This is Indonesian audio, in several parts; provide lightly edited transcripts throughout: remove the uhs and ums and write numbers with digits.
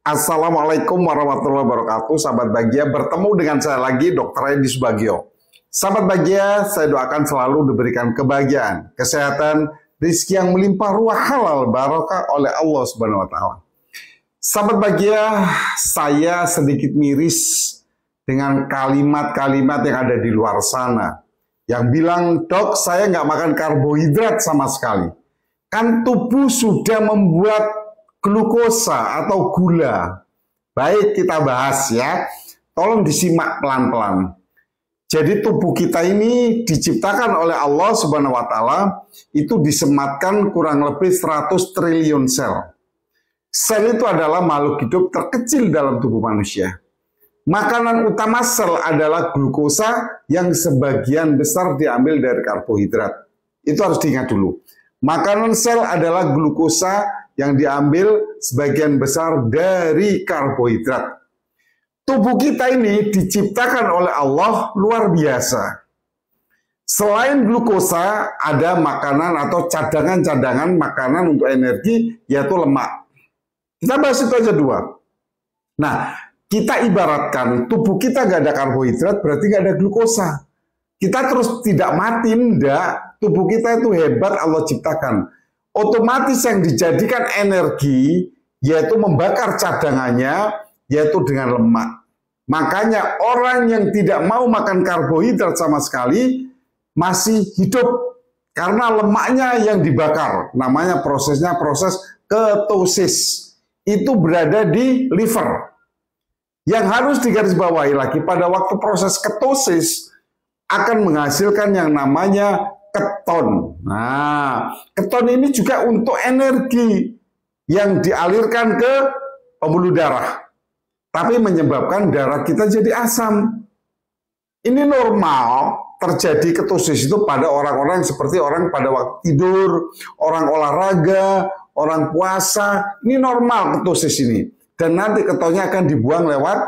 Assalamualaikum warahmatullahi wabarakatuh. Sahabat Bahagia, bertemu dengan saya lagi Dr. Edi Subagio. Sahabat Bahagia, saya doakan selalu diberikan kebahagiaan, kesehatan, rezeki yang melimpah, ruah halal barokah oleh Allah Subhanahu wa taala. Sahabat Bahagia, saya sedikit miris dengan kalimat-kalimat yang ada di luar sana yang bilang, "Dok, saya nggak makan karbohidrat sama sekali." Kan tubuh sudah membuat glukosa atau gula. Baik, kita bahas ya. Tolong disimak pelan-pelan. Jadi tubuh kita ini diciptakan oleh Allah Subhanahu wa taala, itu disematkan kurang lebih 100 triliun sel. Sel itu adalah makhluk hidup terkecil dalam tubuh manusia. Makanan utama sel adalah glukosa yang sebagian besar diambil dari karbohidrat. Itu harus diingat dulu. Makanan sel adalah glukosa yang diambil sebagian besar dari karbohidrat. Tubuh kita ini diciptakan oleh Allah luar biasa. Selain glukosa, ada makanan atau cadangan-cadangan makanan untuk energi, yaitu lemak. Kita bahas itu aja dua. Nah, kita ibaratkan tubuh kita nggak ada karbohidrat, berarti nggak ada glukosa. Kita terus tidak mati, enggak. Tubuh kita itu hebat, Allah ciptakan. Otomatis yang dijadikan energi, yaitu membakar cadangannya, yaitu dengan lemak. Makanya orang yang tidak mau makan karbohidrat sama sekali, masih hidup. Karena lemaknya yang dibakar. Namanya prosesnya proses ketosis. Itu berada di liver. Yang harus digarisbawahi lagi, pada waktu proses ketosis, akan menghasilkan yang namanya keton. Nah, keton ini juga untuk energi yang dialirkan ke pembuluh darah. Tapi menyebabkan darah kita jadi asam. Ini normal terjadi ketosis itu pada orang-orang seperti orang pada waktu tidur, orang olahraga, orang puasa. Ini normal ketosis ini. Dan nanti ketonnya akan dibuang lewat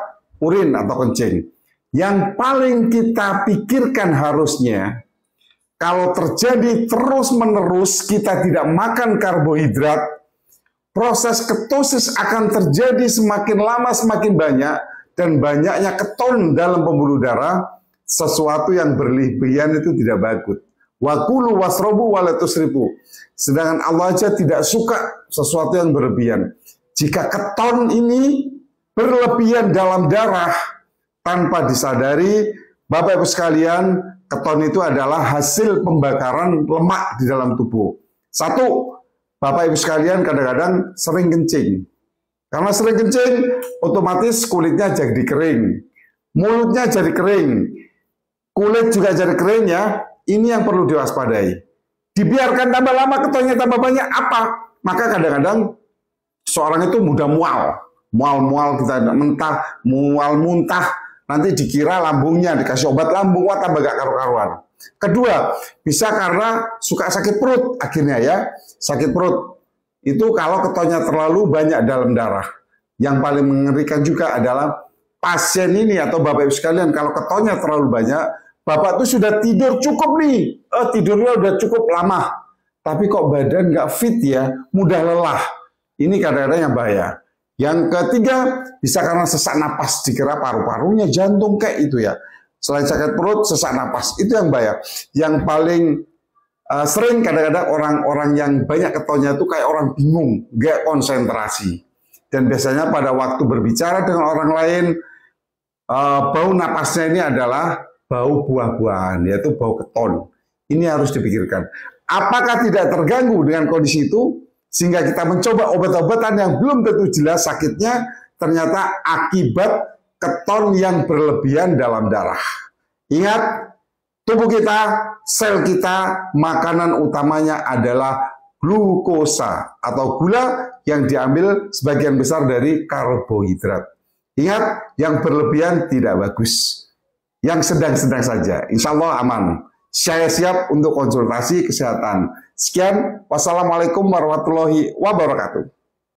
urin atau kencing. Yang paling kita pikirkan harusnya, kalau terjadi terus-menerus kita tidak makan karbohidrat, proses ketosis akan terjadi semakin lama semakin banyak, dan banyaknya keton dalam pembuluh darah, sesuatu yang berlebihan itu tidak bagus. Wakulu wasrobu walatusribu. Sedangkan Allah aja tidak suka sesuatu yang berlebihan. Jika keton ini berlebihan dalam darah, tanpa disadari, Bapak Ibu sekalian, keton itu adalah hasil pembakaran lemak di dalam tubuh. Satu, Bapak Ibu sekalian kadang-kadang sering kencing. Karena sering kencing, otomatis kulitnya jadi kering. Mulutnya jadi kering. Kulit juga jadi kering ya. Ini yang perlu diwaspadai. Dibiarkan tambah lama, ketonnya tambah banyak, apa? Maka kadang-kadang seorang itu mudah mual. Mual-mual, kita mentah, mual-muntah. Nanti dikira lambungnya, dikasih obat lambung, wah tambah gak karu-karuan. Kedua, bisa karena suka sakit perut akhirnya ya. Sakit perut itu kalau ketonnya terlalu banyak dalam darah. Yang paling mengerikan juga adalah pasien ini atau Bapak Ibu sekalian, kalau ketonnya terlalu banyak, Bapak tuh sudah tidur cukup nih, tidurnya udah cukup lama, tapi kok badan nggak fit ya, mudah lelah. Ini kadang-kadang yang bahaya. Yang ketiga, bisa karena sesak napas, dikira paru-parunya jantung kayak itu ya. Selain sakit perut, sesak napas, itu yang bahaya. Yang paling sering kadang-kadang orang-orang yang banyak ketonnya itu kayak orang bingung, gak konsentrasi. Dan biasanya pada waktu berbicara dengan orang lain, bau napasnya ini adalah bau buah-buahan, yaitu bau keton. Ini harus dipikirkan. Apakah tidak terganggu dengan kondisi itu? Sehingga kita mencoba obat-obatan yang belum tentu jelas sakitnya, ternyata akibat keton yang berlebihan dalam darah. Ingat, tubuh kita, sel kita, makanan utamanya adalah glukosa atau gula yang diambil sebagian besar dari karbohidrat. Ingat, yang berlebihan tidak bagus. Yang sedang-sedang saja, insya Allah aman. Saya siap untuk konsultasi kesehatan. Sekian, wassalamualaikum warahmatullahi wabarakatuh.